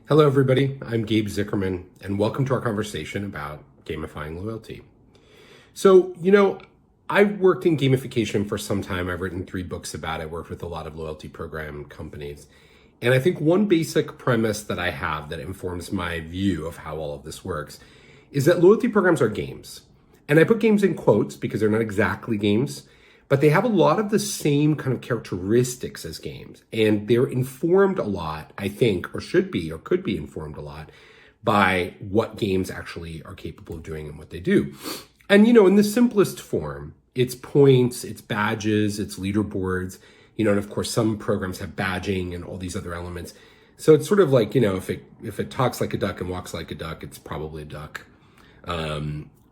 Hello, everybody. I'm Gabe Zichermann, and welcome to our conversation about gamifying loyalty. So, I've worked in gamification for some time. I've written 3 books about it, worked with a lot of loyalty program companies. And I think one basic premise that I have that informs my view of how all of this works is that loyalty programs are games. And I put games in quotes because they're not exactly games, but they have a lot of the same kind of characteristics as games. And they're informed a lot, I think, or should be, or could be informed a lot by what games actually are capable of doing and what they do. And, in the simplest form, it's points, it's badges, it's leaderboards, and of course some programs have badging and all these other elements. So it's sort of like, if it talks like a duck and walks like a duck, it's probably a duck.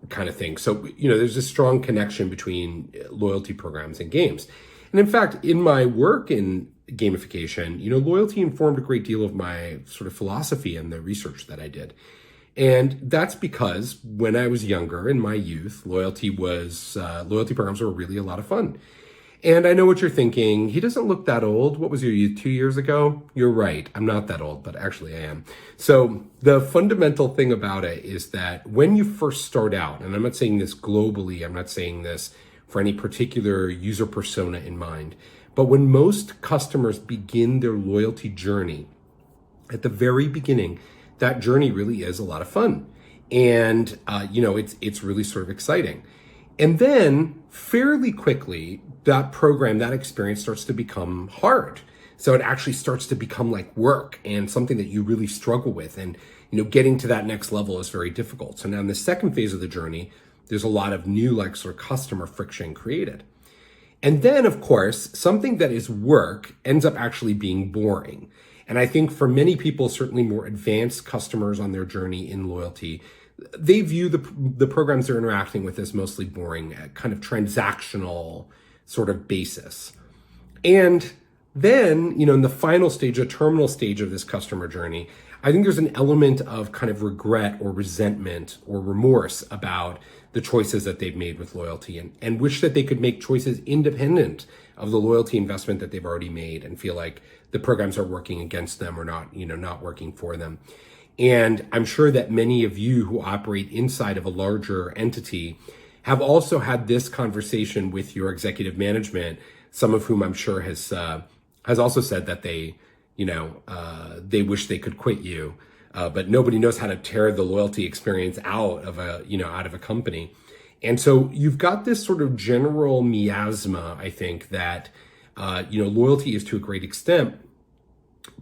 Kind of thing. So, there's a strong connection between loyalty programs and games. And in fact, in my work in gamification, loyalty informed a great deal of my sort of philosophy and the research that I did. And that's because when I was younger, in my youth, loyalty programs were really a lot of fun. And I know what you're thinking. He doesn't look that old. What was your youth, 2 years ago? You're right. I'm not that old, but actually I am. So the fundamental thing about it is that when you first start out, and I'm not saying this globally, I'm not saying this for any particular user persona in mind, but when most customers begin their loyalty journey, at the very beginning, that journey really is a lot of fun. And, it's really sort of exciting. And then fairly quickly, that experience starts to become hard. So it actually starts to become like work and something that you really struggle with. And, getting to that next level is very difficult. So now in the second phase of the journey, there's a lot of new sort of customer friction created. And then, of course, something that is work ends up actually being boring. And I think for many people, certainly more advanced customers on their journey in loyalty, they view the programs they're interacting with as mostly boring, kind of transactional sort of basis. And then, in the final stage, a terminal stage of this customer journey, I think there's an element of kind of regret or resentment or remorse about the choices that they've made with loyalty and wish that they could make choices independent of the loyalty investment that they've already made and feel like the programs are working against them or not working for them. And I'm sure that many of you who operate inside of a larger entity have also had this conversation with your executive management, some of whom I'm sure has also said that they wish they could quit you, but nobody knows how to tear the loyalty experience out of a company. And so you've got this sort of general miasma, I think, that loyalty is to a great extent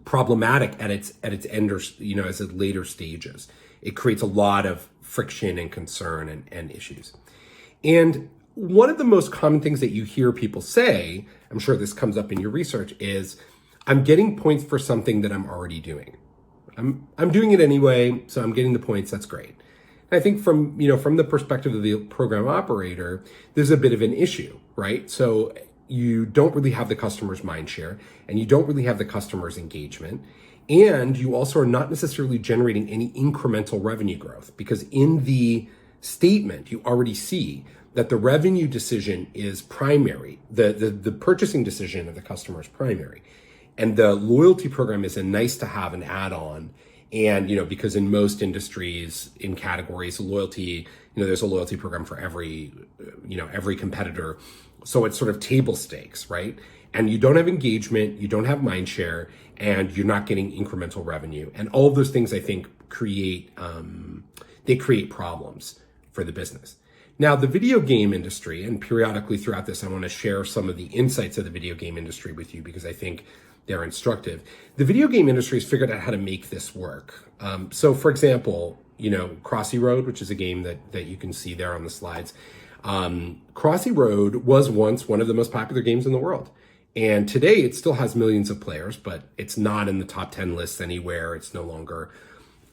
problematic at its end, or as it later stages. It creates a lot of friction and concern and issues. And one of the most common things that you hear people say, I'm sure this comes up in your research, is I'm getting points for something that I'm already doing. I'm doing it anyway, so I'm getting the points. That's great. And I think from the perspective of the program operator, there's a bit of an issue, right? So you don't really have the customer's mind share, and you don't really have the customer's engagement. And you also are not necessarily generating any incremental revenue growth, because in the statement, you already see that the revenue decision is primary. The purchasing decision of the customer is primary. And the loyalty program is a nice to have, an add-on. And, because in most industries, in categories, loyalty, there's a loyalty program for every competitor. So it's sort of table stakes, right? And you don't have engagement, you don't have mind share, and you're not getting incremental revenue. And all of those things, I think, create problems for the business. Now, the video game industry, and periodically throughout this, I want to share some of the insights of the video game industry with you because I think they're instructive. The video game industry has figured out how to make this work. So for example, Crossy Road, which is a game that you can see there on the slides. Crossy Road was once one of the most popular games in the world. And today it still has millions of players, but it's not in the top 10 lists anywhere. It's no longer,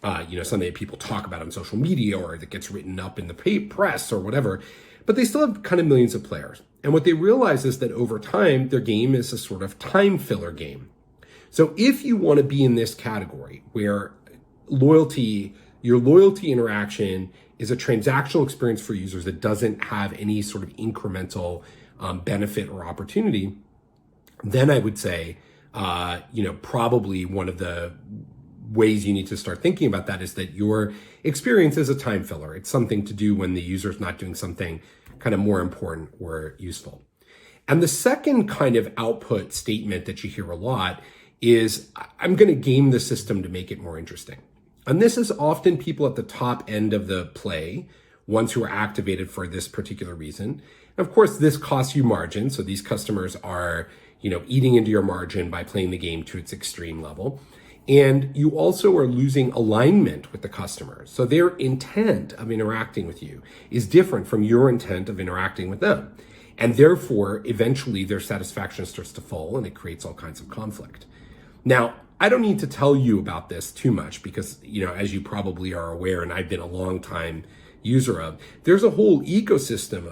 something that people talk about on social media or that gets written up in the press or whatever. But they still have kind of millions of players. And what they realize is that over time, their game is a sort of time filler game. So if you want to be in this category where your loyalty interaction is a transactional experience for users that doesn't have any sort of incremental benefit or opportunity, then I would say, probably one of the ways you need to start thinking about that is that your experience is a time filler. It's something to do when the user is not doing something kind of more important or useful. And the second kind of output statement that you hear a lot is, I'm going to game the system to make it more interesting. And this is often people at the top end of the play, ones who are activated for this particular reason. And of course, this costs you margin. So these customers are, eating into your margin by playing the game to its extreme level. And you also are losing alignment with the customer. So their intent of interacting with you is different from your intent of interacting with them. And therefore, eventually their satisfaction starts to fall and it creates all kinds of conflict. Now, I don't need to tell you about this too much because, as you probably are aware, and I've been a long time user of, there's a whole ecosystem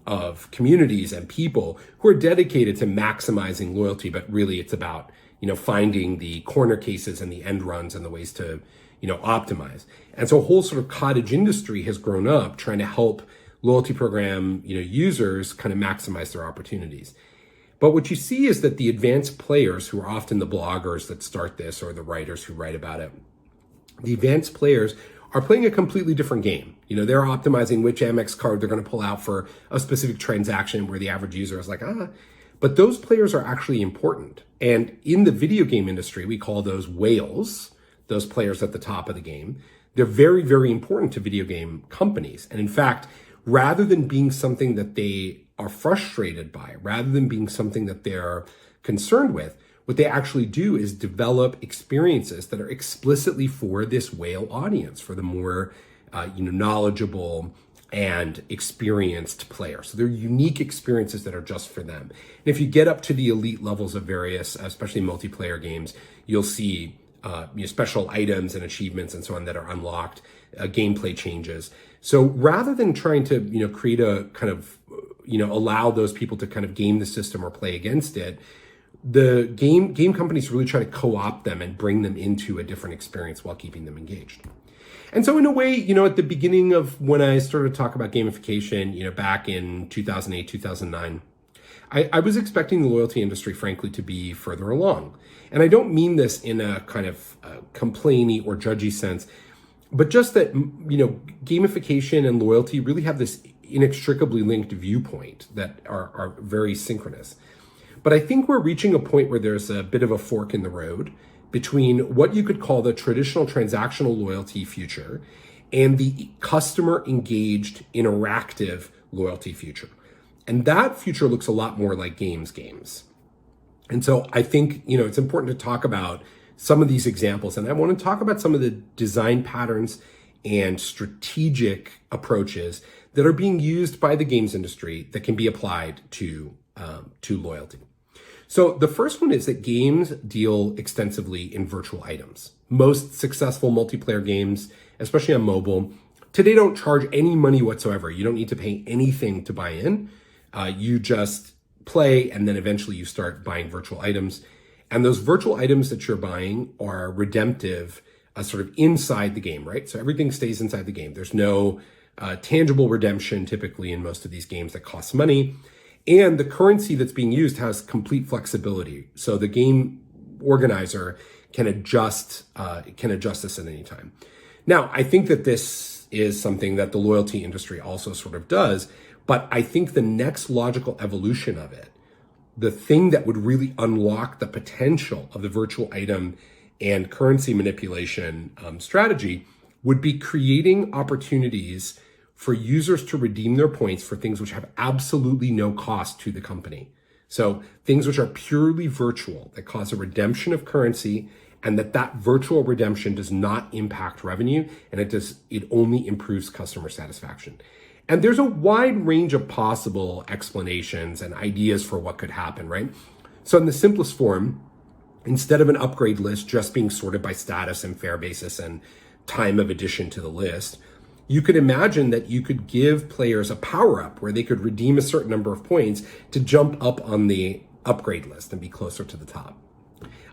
of communities and people who are dedicated to maximizing loyalty, but really it's about finding the corner cases and the end runs and the ways to, optimize. And so a whole sort of cottage industry has grown up trying to help loyalty program, users kind of maximize their opportunities. But what you see is that the advanced players, who are often the bloggers that start this or the writers who write about it, the advanced players are playing a completely different game. They're optimizing which Amex card they're going to pull out for a specific transaction where the average user is like, But those players are actually important. And in the video game industry, we call those whales, those players at the top of the game. They're very, very important to video game companies. And in fact, rather than being something that they are frustrated by, rather than being something that they're concerned with, what they actually do is develop experiences that are explicitly for this whale audience, for the more knowledgeable and experienced player. So they're unique experiences that are just for them. And if you get up to the elite levels of various, especially multiplayer games, you'll see special items and achievements and so on that are unlocked, gameplay changes. So rather than trying to, create a kind of, allow those people to kind of game the system or play against it, the game companies really try to co-opt them and bring them into a different experience while keeping them engaged. And so in a way, at the beginning of when I started to talk about gamification, back in 2008, 2009, I was expecting the loyalty industry, frankly, to be further along. And I don't mean this in a kind of complainy or judgy sense, but just that, gamification and loyalty really have this inextricably linked viewpoint that are very synchronous. But I think we're reaching a point where there's a bit of a fork in the road between what you could call the traditional transactional loyalty future and the customer engaged interactive loyalty future. And that future looks a lot more like games. And so I think, it's important to talk about some of these examples. And I want to talk about some of the design patterns and strategic approaches that are being used by the games industry that can be applied to loyalty. So the first one is that games deal extensively in virtual items. Most successful multiplayer games, especially on mobile, today don't charge any money whatsoever. You don't need to pay anything to buy in. You just play, and then eventually you start buying virtual items. And those virtual items that you're buying are redemptive, sort of inside the game, right? So everything stays inside the game. There's no tangible redemption typically in most of these games that costs money. And the currency that's being used has complete flexibility. So the game organizer can adjust this at any time. Now, I think that this is something that the loyalty industry also sort of does, but I think the next logical evolution of it, the thing that would really unlock the potential of the virtual item and currency manipulation strategy would be creating opportunities for users to redeem their points for things which have absolutely no cost to the company. So things which are purely virtual that cause a redemption of currency, and that virtual redemption does not impact revenue, and it only improves customer satisfaction. And there's a wide range of possible explanations and ideas for what could happen, right? So in the simplest form, instead of an upgrade list just being sorted by status and fare basis and time of addition to the list, you could imagine that you could give players a power-up where they could redeem a certain number of points to jump up on the upgrade list and be closer to the top.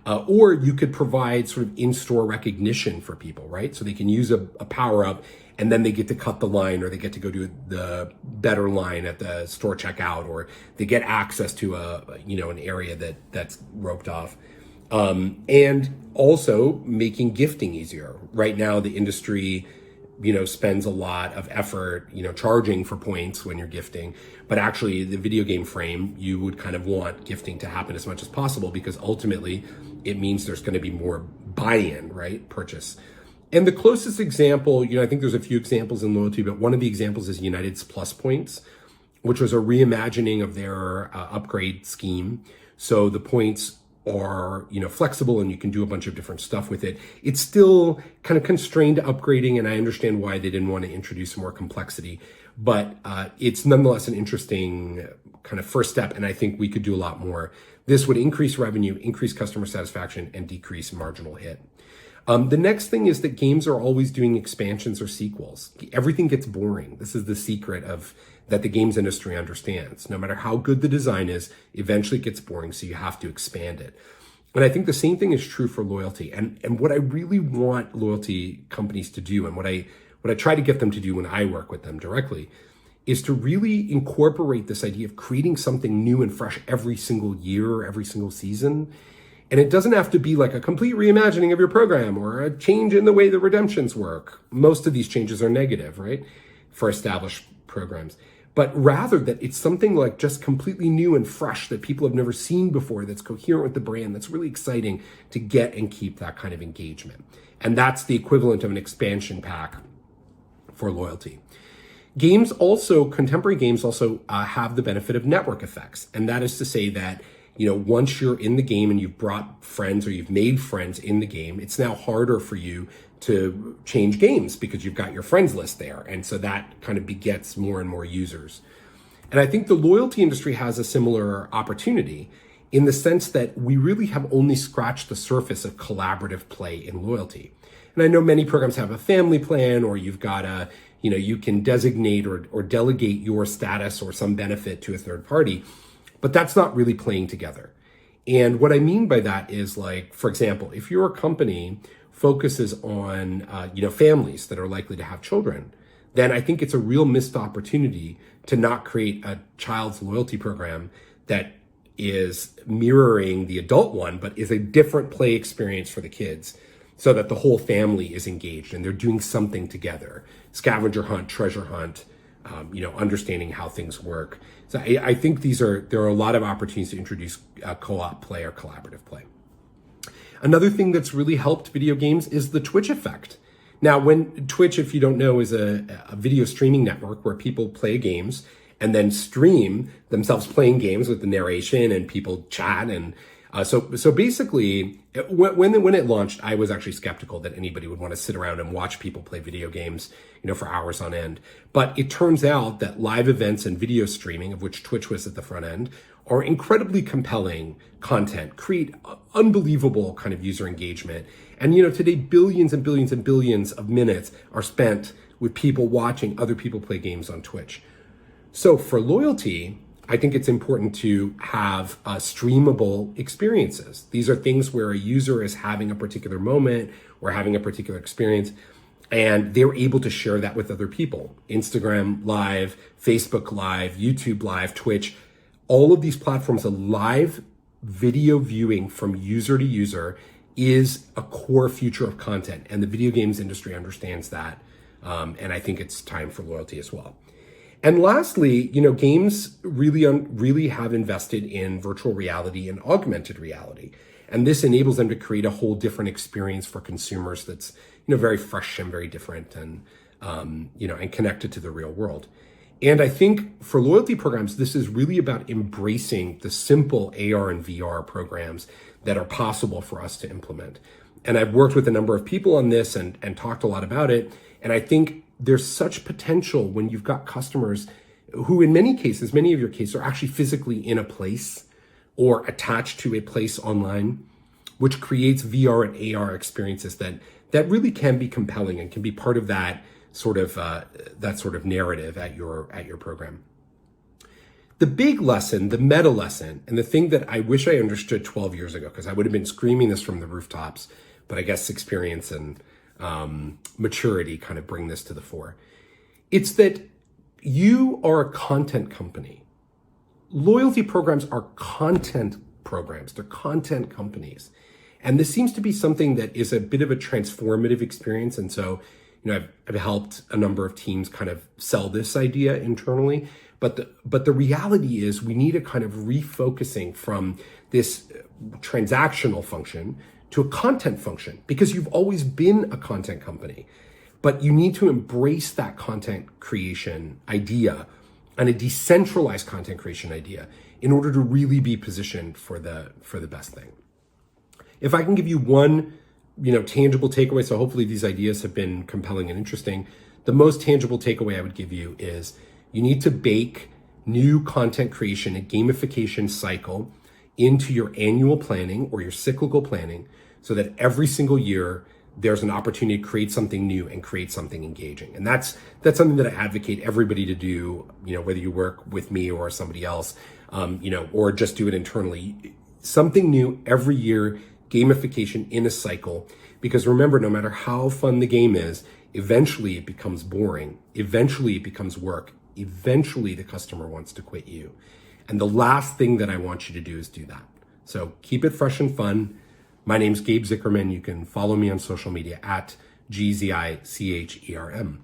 Or you could provide sort of in-store recognition for people, right? So they can use a power-up and then they get to cut the line, or they get to go to the better line at the store checkout, or they get access to an area that's roped off. And also making gifting easier. Right now, the industry, spends a lot of effort, charging for points when you're gifting. But actually, the video game frame, you would kind of want gifting to happen as much as possible, because ultimately it means there's going to be more buy-in, right? Purchase. And the closest example, I think there's a few examples in loyalty, but one of the examples is United's Plus Points, which was a reimagining of their upgrade scheme. So the points are, flexible, and you can do a bunch of different stuff with it. It's still kind of constrained to upgrading, and I understand why they didn't want to introduce more complexity, but it's nonetheless an interesting kind of first step, and I think we could do a lot more. This would increase revenue, increase customer satisfaction, and decrease marginal hit. The next thing is that games are always doing expansions or sequels. Everything gets boring. This is the secret that the games industry understands. No matter how good the design is, eventually it gets boring, so you have to expand it. And I think the same thing is true for loyalty. And what I really want loyalty companies to do, and what I try to get them to do when I work with them directly, is to really incorporate this idea of creating something new and fresh every single year, every single season. And it doesn't have to be like a complete reimagining of your program or a change in the way the redemptions work. Most of these changes are negative, right, for established programs. But rather that it's something like just completely new and fresh that people have never seen before, that's coherent with the brand, that's really exciting to get and keep that kind of engagement. And that's the equivalent of an expansion pack for loyalty. Contemporary games also have the benefit of network effects. And that is to say that, once you're in the game and you've brought friends or you've made friends in the game, it's now harder for you to change games because you've got your friends list there. And so that kind of begets more and more users. And I think the loyalty industry has a similar opportunity in the sense that we really have only scratched the surface of collaborative play in loyalty. And I know many programs have a family plan, or you've got you can designate or delegate your status or some benefit to a third party, but that's not really playing together. And what I mean by that is, like, for example, if your company focuses on, families that are likely to have children, then I think it's a real missed opportunity to not create a child's loyalty program that is mirroring the adult one, but is a different play experience for the kids, so that the whole family is engaged and they're doing something together. Scavenger hunt, treasure hunt, understanding how things work. So I think there are a lot of opportunities to introduce co-op play or collaborative play. Another thing that's really helped video games is the Twitch effect. Now, when Twitch, if you don't know, is a video streaming network where people play games and then stream themselves playing games with the narration and people chat. And so basically, when it launched, I was actually skeptical that anybody would want to sit around and watch people play video games, for hours on end. But it turns out that live events and video streaming, of which Twitch was at the front end, are incredibly compelling content, create unbelievable kind of user engagement. And, today, billions and billions and billions of minutes are spent with people watching other people play games on Twitch. So for loyalty, I think it's important to have streamable experiences. These are things where a user is having a particular moment or having a particular experience, and they're able to share that with other people. Instagram Live, Facebook Live, YouTube Live, Twitch, all of these platforms, a live video viewing from user to user is a core future of content. And the video games industry understands that. And I think it's time for loyalty as well. And lastly, games really have invested in virtual reality and augmented reality. And this enables them to create a whole different experience for consumers that's, very fresh and very different and, and connected to the real world. And I think for loyalty programs, this is really about embracing the simple AR and VR programs that are possible for us to implement. And I've worked with a number of people on this and talked a lot about it. And I think there's such potential when you've got customers who, in many of your cases, are actually physically in a place or attached to a place online, which creates VR and AR experiences that really can be compelling and can be part of that sort of narrative at your program. The big lesson, the meta lesson, and the thing that I wish I understood 12 years ago, because I would have been screaming this from the rooftops, but I guess experience and maturity kind of bring this to the fore. It's that you are a content company. Loyalty programs are content programs. They're content companies. And this seems to be something that is a bit of a transformative experience. And so, I've helped a number of teams kind of sell this idea internally. But the reality is we need a kind of refocusing from this transactional function to a content function, because you've always been a content company. But you need to embrace that content creation idea and a decentralized content creation idea in order to really be positioned for the best thing. If I can give you one, tangible takeaway, so hopefully these ideas have been compelling and interesting. The most tangible takeaway I would give you is you need to bake new content creation and gamification cycle into your annual planning or your cyclical planning so that every single year there's an opportunity to create something new and create something engaging. And that's something that I advocate everybody to do, whether you work with me or somebody else, or just do it internally. Something new every year, gamification in a cycle. Because remember, no matter how fun the game is, eventually it becomes boring. Eventually it becomes work. Eventually the customer wants to quit you. And the last thing that I want you to do is do that. So keep it fresh and fun. My name's Gabe Zichermann. You can follow me on social media at GZICHERM.